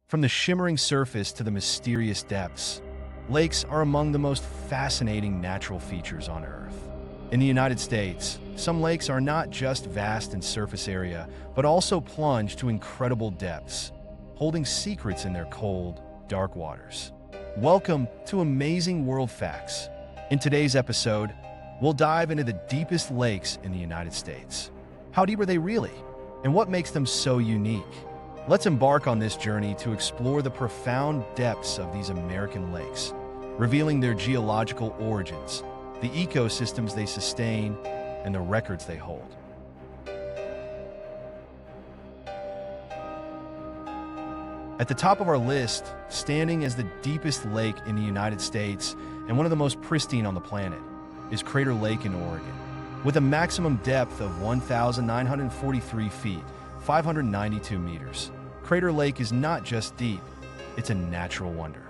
From the shimmering surface to the mysterious depths, lakes are among the most fascinating natural features on Earth. In the United States, some lakes are not just vast in surface area, but also plunge to incredible depths, holding secrets in their cold, dark waters. Welcome to Amazing World Facts. In today's episode, we'll dive into the deepest lakes in the United States. How deep are they really? And what makes them so unique? Let's embark on this journey to explore the profound depths of these American lakes, revealing their geological origins, the ecosystems they sustain, and the records they hold. At the top of our list, standing as the deepest lake in the United States and one of the most pristine on the planet, is Crater Lake in Oregon. With a maximum depth of 1,943 feet, 592 meters, Crater Lake is not just deep, it's a natural wonder.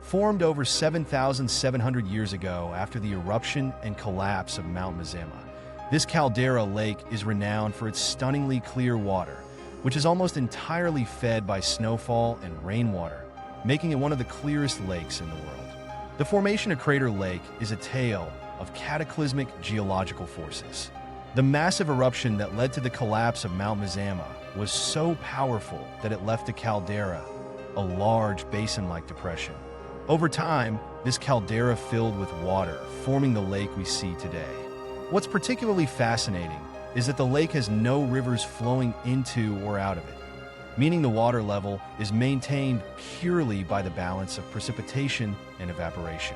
Formed over 7,700 years ago after the eruption and collapse of Mount Mazama, this caldera lake is renowned for its stunningly clear water, which is almost entirely fed by snowfall and rainwater, making it one of the clearest lakes in the world. The formation of Crater Lake is a tale of cataclysmic geological forces. The massive eruption that led to the collapse of Mount Mazama was so powerful that it left a caldera, a large basin-like depression. Over time, this caldera filled with water, forming the lake we see today. What's particularly fascinating is that the lake has no rivers flowing into or out of it, meaning the water level is maintained purely by the balance of precipitation and evaporation.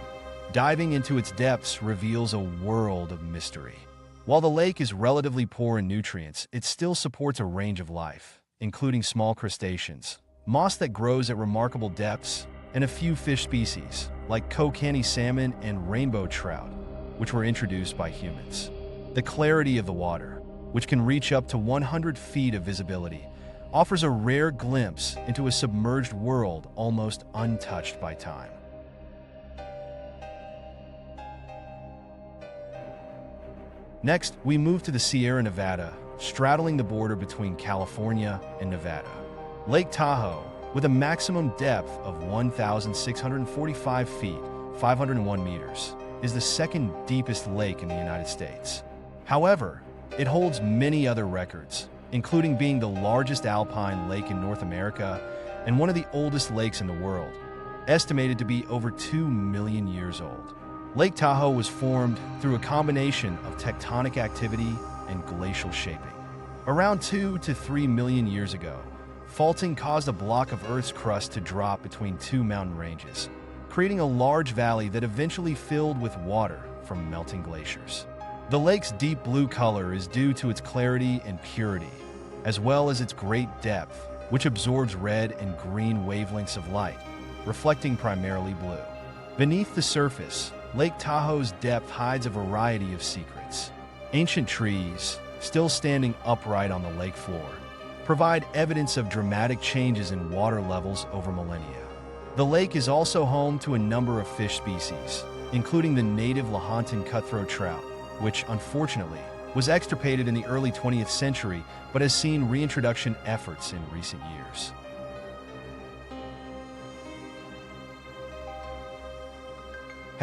Diving into its depths reveals a world of mystery. While the lake is relatively poor in nutrients, it still supports a range of life, including small crustaceans, moss that grows at remarkable depths, and a few fish species, like kokanee salmon and rainbow trout, which were introduced by humans. The clarity of the water, which can reach up to 100 feet of visibility, offers a rare glimpse into a submerged world almost untouched by time. Next, we move to the Sierra Nevada, straddling the border between California and Nevada. Lake Tahoe, with a maximum depth of 1,645 feet, 501 meters, is the second deepest lake in the United States. However, it holds many other records, including being the largest alpine lake in North America and one of the oldest lakes in the world, estimated to be over 2 million years old. Lake Tahoe was formed through a combination of tectonic activity and glacial shaping. Around 2 to 3 million years ago, faulting caused a block of Earth's crust to drop between two mountain ranges, creating a large valley that eventually filled with water from melting glaciers. The lake's deep blue color is due to its clarity and purity, as well as its great depth, which absorbs red and green wavelengths of light, reflecting primarily blue. Beneath the surface, Lake Tahoe's depth hides a variety of secrets. Ancient trees, still standing upright on the lake floor, provide evidence of dramatic changes in water levels over millennia. The lake is also home to a number of fish species, including the native Lahontan cutthroat trout, which, unfortunately, was extirpated in the early 20th century but has seen reintroduction efforts in recent years.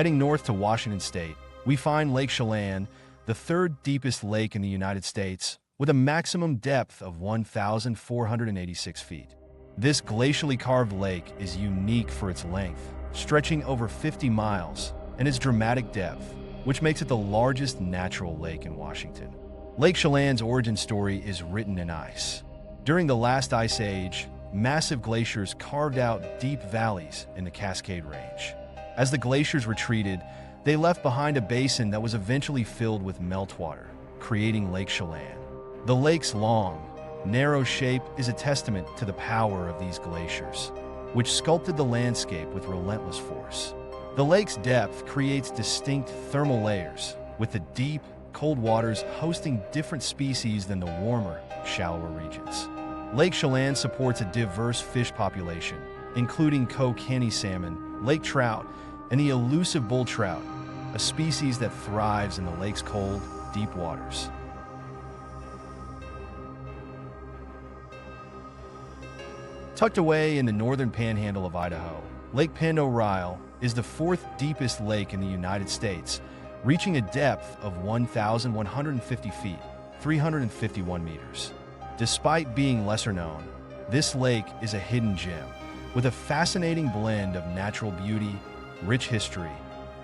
Heading north to Washington State, we find Lake Chelan, the third deepest lake in the United States, with a maximum depth of 1,486 feet. This glacially carved lake is unique for its length, stretching over 50 miles, and its dramatic depth, which makes it the largest natural lake in Washington. Lake Chelan's origin story is written in ice. During the last ice age, massive glaciers carved out deep valleys in the Cascade Range. As the glaciers retreated, they left behind a basin that was eventually filled with meltwater, creating Lake Chelan. The lake's long, narrow shape is a testament to the power of these glaciers, which sculpted the landscape with relentless force. The lake's depth creates distinct thermal layers, with the deep, cold waters hosting different species than the warmer, shallower regions. Lake Chelan supports a diverse fish population, including kokanee salmon, lake trout, and the elusive bull trout, a species that thrives in the lake's cold, deep waters. Tucked away in the northern panhandle of Idaho, Lake Oreille is the fourth deepest lake in the United States, reaching a depth of 1,150 feet, 351 meters. Despite being lesser known, this lake is a hidden gem with a fascinating blend of natural beauty, rich history,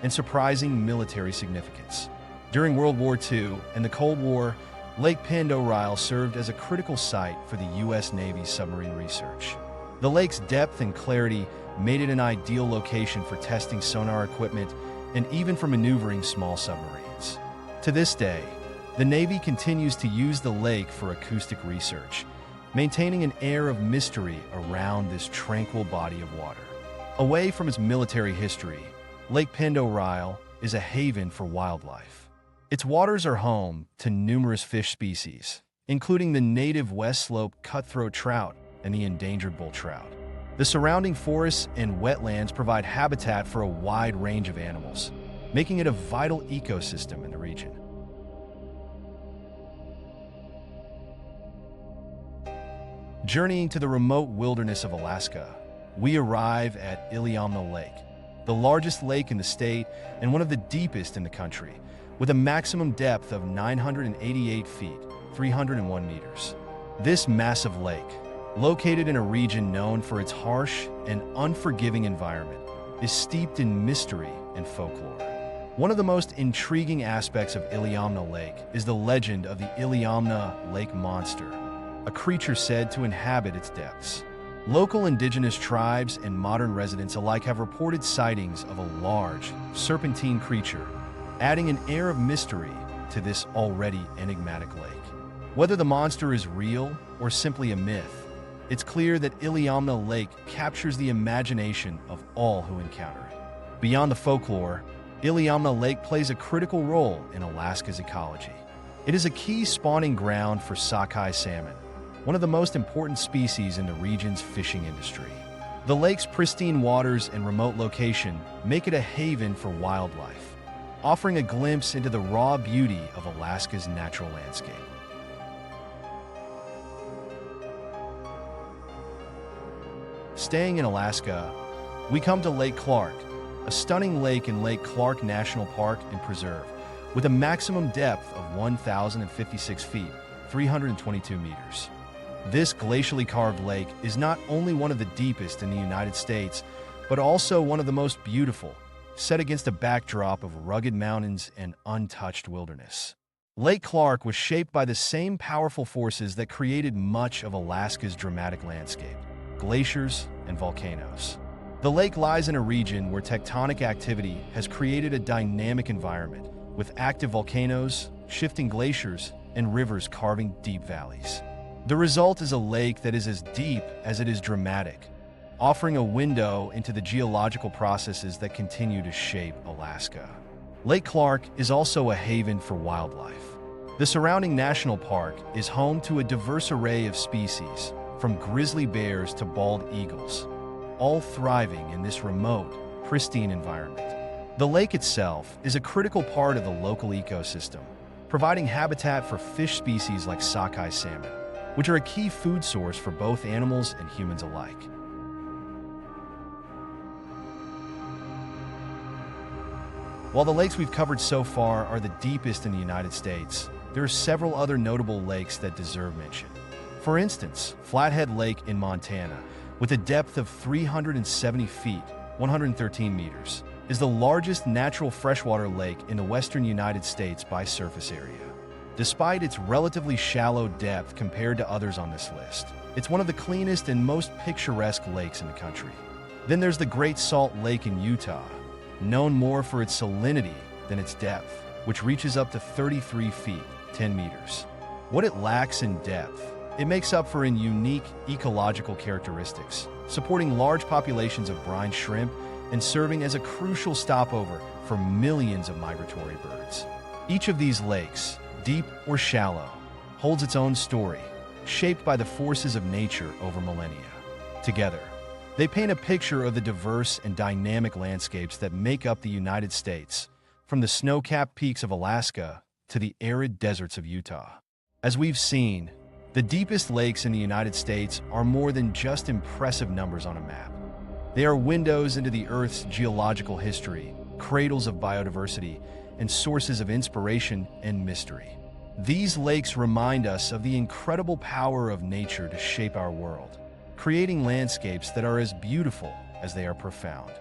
and surprising military significance. During World War II and the Cold War, Lake Oreille served as a critical site for the U.S. Navy's submarine research. The lake's depth and clarity made it an ideal location for testing sonar equipment and even for maneuvering small submarines. To this day, the Navy continues to use the lake for acoustic research, maintaining an air of mystery around this tranquil body of water. Away from its military history, Lake Oreille is a haven for wildlife. Its waters are home to numerous fish species, including the native West Slope cutthroat trout and the endangered bull trout. The surrounding forests and wetlands provide habitat for a wide range of animals, making it a vital ecosystem in the region. Journeying to the remote wilderness of Alaska, we arrive at Iliamna Lake, the largest lake in the state and one of the deepest in the country, with a maximum depth of 988 feet, 301 meters. This massive lake, located in a region known for its harsh and unforgiving environment, is steeped in mystery and folklore. One of the most intriguing aspects of Iliamna Lake is the legend of the Iliamna Lake Monster, a creature said to inhabit its depths. Local indigenous tribes and modern residents alike have reported sightings of a large, serpentine creature, adding an air of mystery to this already enigmatic lake. Whether the monster is real or simply a myth, it's clear that Iliamna Lake captures the imagination of all who encounter it. Beyond the folklore, Iliamna Lake plays a critical role in Alaska's ecology. It is a key spawning ground for sockeye salmon, one of the most important species in the region's fishing industry. The lake's pristine waters and remote location make it a haven for wildlife, offering a glimpse into the raw beauty of Alaska's natural landscape. Staying in Alaska, we come to Lake Clark, a stunning lake in Lake Clark National Park and Preserve, with a maximum depth of 1,056 feet, 322 meters. This glacially carved lake is not only one of the deepest in the United States, but also one of the most beautiful, set against a backdrop of rugged mountains and untouched wilderness. Lake Clark was shaped by the same powerful forces that created much of Alaska's dramatic landscape: glaciers and volcanoes. The lake lies in a region where tectonic activity has created a dynamic environment, with active volcanoes, shifting glaciers, and rivers carving deep valleys. The result is a lake that is as deep as it is dramatic, offering a window into the geological processes that continue to shape Alaska. Lake Clark is also a haven for wildlife. The surrounding national park is home to a diverse array of species, from grizzly bears to bald eagles, all thriving in this remote, pristine environment. The lake itself is a critical part of the local ecosystem, providing habitat for fish species like sockeye salmon, which are a key food source for both animals and humans alike. While the lakes we've covered so far are the deepest in the United States, there are several other notable lakes that deserve mention. For instance, Flathead Lake in Montana, with a depth of 370 feet, 113 meters, is the largest natural freshwater lake in the western United States by surface area. Despite its relatively shallow depth compared to others on this list, it's one of the cleanest and most picturesque lakes in the country. Then there's the Great Salt Lake in Utah, known more for its salinity than its depth, which reaches up to 33 feet, 10 meters. What it lacks in depth, it makes up for in unique ecological characteristics, supporting large populations of brine shrimp and serving as a crucial stopover for millions of migratory birds. Each of these lakes, deep or shallow, holds its own story, shaped by the forces of nature over millennia. Together, they paint a picture of the diverse and dynamic landscapes that make up the United States, from the snow-capped peaks of Alaska to the arid deserts of Utah. As we've seen, The deepest lakes in the United States are more than just impressive numbers on a map. They are windows into the Earth's geological history, cradles of biodiversity, and sources of inspiration and mystery. These lakes remind us of the incredible power of nature to shape our world, creating landscapes that are as beautiful as they are profound.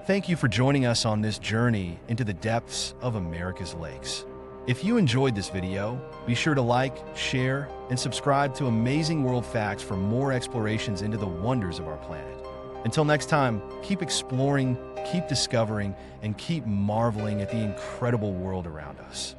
Thank you for joining us on this journey into the depths of America's lakes. If you enjoyed this video, be sure to like, share, and subscribe to Amazing World Facts for more explorations into the wonders of our planet. Until next time, keep exploring, keep discovering, and keep marveling at the incredible world around us.